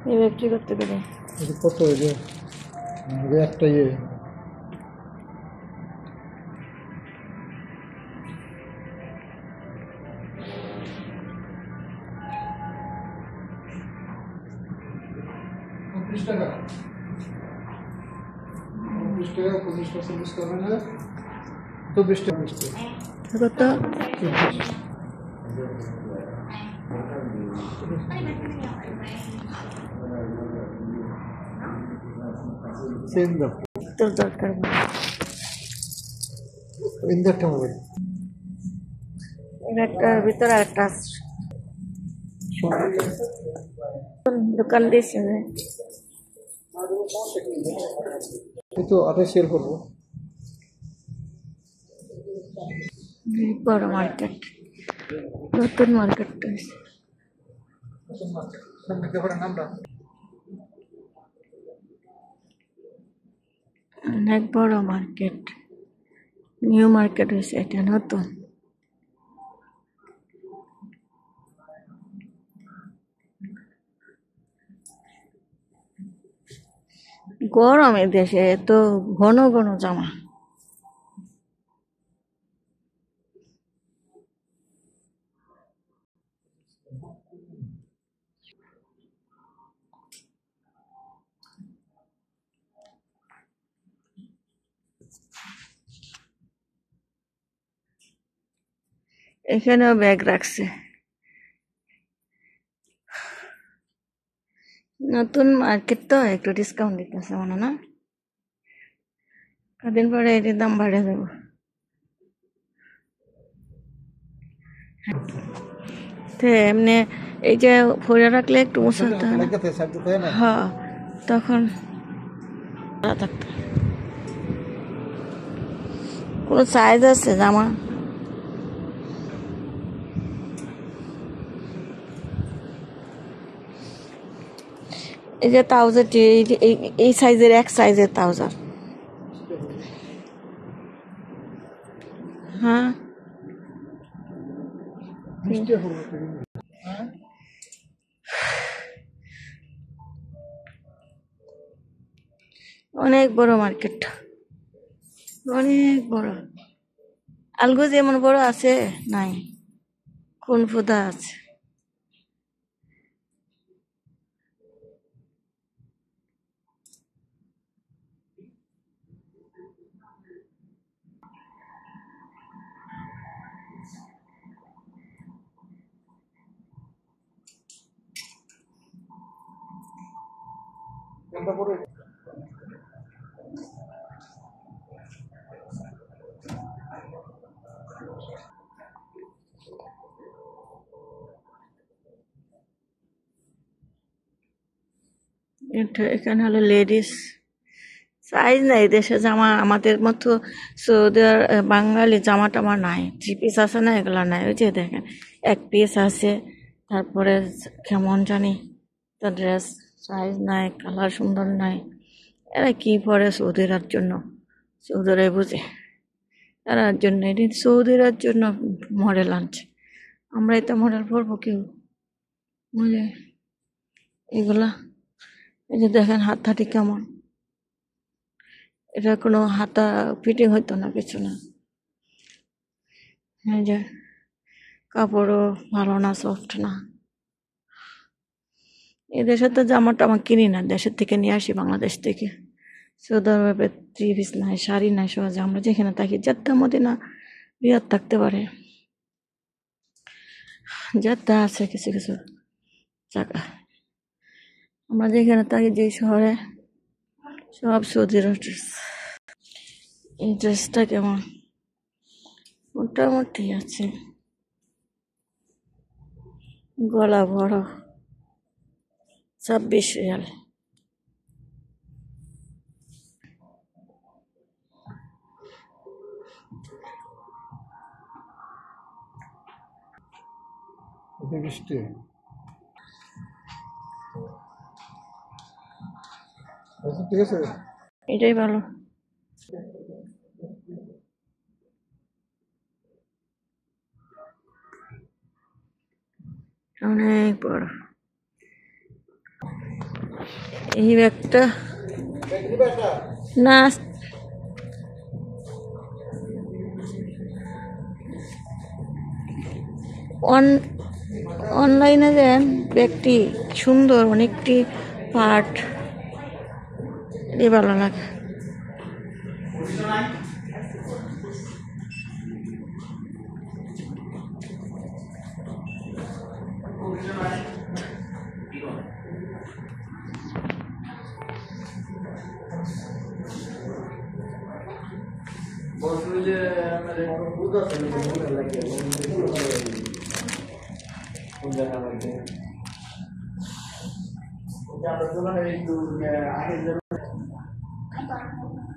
এই বিক্রি করতে পারে কত একটা ইয়ে টাকা 25 টাকা 24 টাকা কত তোর দরকার একটা মোবাইল একটার ভিতরে একটা দোকান দিয়েছে তো আটা সেল করবো বড় মার্কেট নতুন মার্কেটটা অনেক বড় মার্কেট নিউ মার্কেট হয়েছে এটা নতুন গরমে দেশে তো ঘন ঘন জামা এখানেও ব্যাগ রাখছে নতুন মার্কেট তো একটু ডিসকাউন্ট দিতেছে মনে না কদিন পরে এটির দাম বাড়ে যাবো এমনি এই যে ফোড়া রাখলে একটু মুছাতে হয় হ্যাঁ তখন থাকতো কোনো সাইজ আছে জামা এই যে ট্রাউজার এই সাইজের এক সাইজের ট্রাউজার হ্যাঁ অনেক বড় মার্কেট অনেক বড় আলগোজ এমন বড় আছে নাই কোন ফুদা আছে এখানে হলো লেডিস সাইজ নাই দেশে জামা আমাদের মতো সৌদি বাঙালি জামা টামা নাই 3 পিস আছে না এগুলা নাই ওই যে দেখেন 1 পিস আছে তারপরে কেমন জানি তো ড্রেস সাইজ নাই কালার সুন্দর নাই এরা কি পরে সৌদিরার জন্য সৌদিরাই বুঝে এরার জন্য এটি সৌদিরার জন্য মডেল আনছে আমরাই তো মডেল পরবো কেউ বুঝে এগুলা এই যে দেখেন হাতহাটি কেমন এটা কোনো হাতা ফিটিং হইতো না কিছু না এই যে কাপড়ও ভালো না সফট না এই দেশে তো জামা টামা কিনি না দেশের থেকে নিয়ে আসি বাংলাদেশ থেকে সৌদি আরবে 3 পিস নাই শাড়ি নাই সহজে আমরা যেখানে থাকি জেদ্দা মদিনা রিয়াদ থাকতে পারে জেদ্দা আছে কিছু কিছু জায়গা আমরা যেখানে থাকি যে শহরে সব সৌদির ড্রেস এই ড্রেসটা কেমন মোটামুটি আছে গলা বড় 26 রিয়াল বৃষ্টি ঠিক আছে এটাই ভালো অনেক বড় এই ব্যাগটা না, অনলাইনে দেন ব্যাগটি সুন্দর, অনেকটি পার্ট, এটি ভালো লাগে।